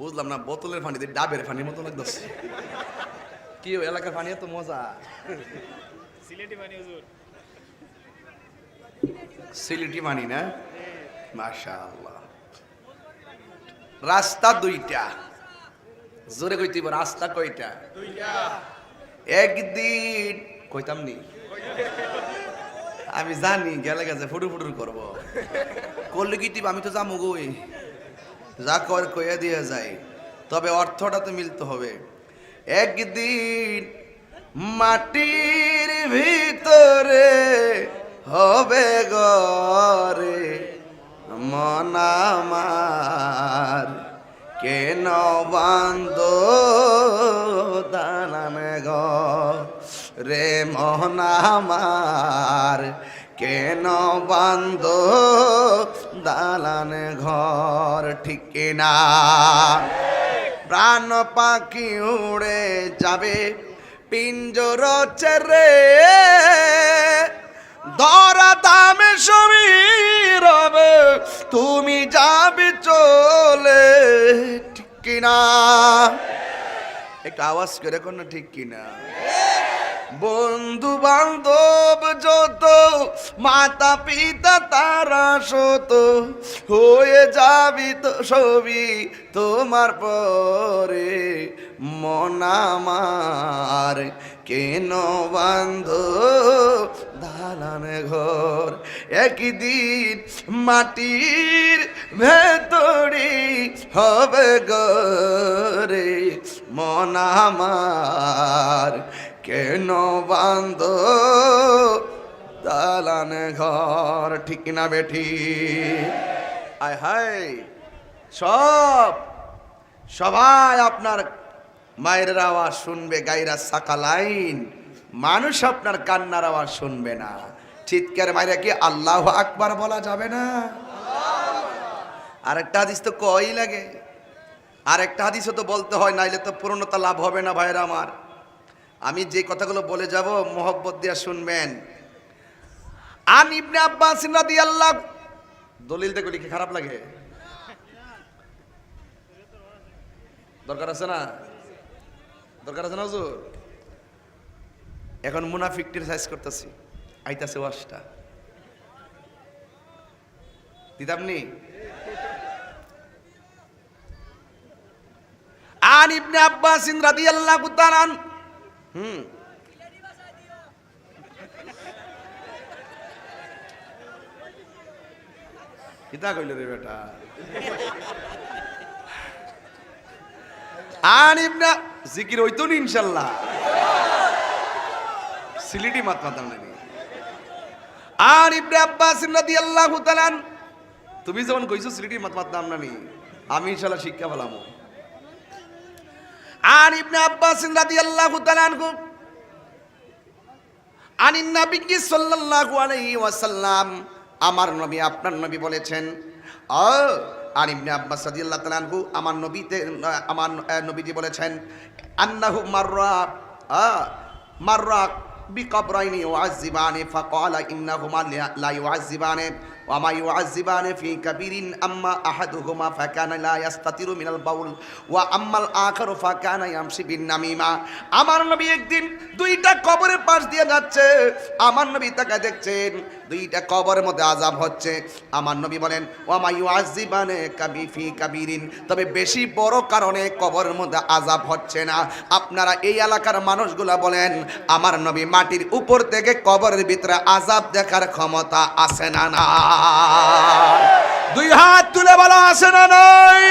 বুঝলাম না, বোতলের পানি দিয়ে ডাবের পানির মতো লাগতেছে। কি এলাকার পানি এত মজা? সিলেটি পানি হুজুর। সিলেটি পানি না? মাশাআল্লাহ। রাস্তা দুইটা, জোরে কইতে রাস্তা কয়টা? দুইটা। একদিন কইতাম নি, আমি জানি গেলে গেছে ফুটু ফুটুর করবো, করলে কি টিপ আমি তো যাবো গই, যা কর কইয়া দিয়ে যায়, তবে অর্থটা তো মিলতে হবে। একদিন মাটির ভিতরে হবে গরে মন আমার, কেন বান্দ দালান রে মন আমার, কেন বান্দ দালান ঘর, ঠিক কিনা? প্রাণ পাখি উড়ে যাবে পিঞ্জর ছেড়ে, ধরা দামে সবই রবে, তুমি যাবে চলে, ঠিক কিনা? একটু আওয়াজ করে কোন ঠিক কিনা? বন্ধু বান্ধব যত, মাতা পিতা তারা শত, হয়ে যাবি তো সবই তোমার পরে মন আমার, কেন বান্ধ দালান ঘর? একদিন মাটির ভেতরে হবে গরে মন আমার, কেন বান্ধ দালান ঘর, ঠিক না বেঠি? আয় হায়, সবাই আপনার মায়ের আওয়াজ শুনবে, গাইরা সাকা লাইন, মানুষ আপনার কান্নার আওয়াজ শুনবে না। চিৎকার মাইরা কি আল্লাহু আকবার বলা যাবে না? আরেকটা হাদিস তো কই লাগে, আরেকটা হাদিসও তো বলতে হয়, নাইলে তো পূর্ণতা লাভ হবে না ভাইরা আমার। আমি যে কথাগুলো বলে যাব মোহব্বত দিয়ে শুনবেন। আন ইবনে আব্বাস রাদিয়াল্লাহু, দলিল দেখো লিখে খারাপ লাগে, দরকার আছে না? দরকার আছে না হুজুর? এখন মুনাফিকটির সাইজ করতেছি, আইতাছে ওয়াজটা দিতামনি। আন ইবনে আব্বাস রাদিয়াল্লাহু তাআলা কিতা কইল রে বেটা? আন ইবনে জিকির হইতো নি ইনশাআল্লাহ, সিলেটি মাত মাতাম না। আন ইবনে আব্বাস রাদিয়াল্লাহু তাআলা, তুমি যেমন কইছো সিলেটি মাত মাতাম না নি, আমি ইনশাআল্লাহ শিক্ষা পেলাম। আন ইবনে আব্বাস রাদিয়াল্লাহু তাআলা আনহু আনিন নবী সাল্লাল্লাহু আলাইহি ওয়াসাল্লাম, আমার নবী আপনার নবী বলেছেন, আর ইবনে আব্বাস রাদিয়াল্লাহু তাআলা আনহু আমার নবীজি বলেছেন, আন্নাহু মাররা বিকবরাইনি ওয়াজিবানি ফাকালা ইন্নাহুমা লা ইউআজিবানি ওয়া মা ইউআজিবানি ফি কাবীরিন আম্মা আহাদুহুমা ফাকানা লা ইস্তাতিরু মিনাল বাউল ওয়া আম্মাল আখারু ফাকানা ইয়ামশি বিন নামিমা। আমার নবী একদিন দুইটা কবরের পাশ দিয়ে যাচ্ছে, আমার নবী তাকে দেখছেন দুইটা কবরের মধ্যে আযাব হচ্ছে। আমার নবী বলেন, ওয়া মা ইউআজিবানি কাবি ফি কাবীরিন, তবে বেশি বড় কারণে কবরের মধ্যে আযাব হচ্ছে না। আপনারা এই এলাকার মানুষগুলা বলেন, আমার নবী মাটির উপর থেকে কবরের ভিতরে আযাব দেখার ক্ষমতা আছে না? না, দুই হাত তুলে বলা আছে না নাই?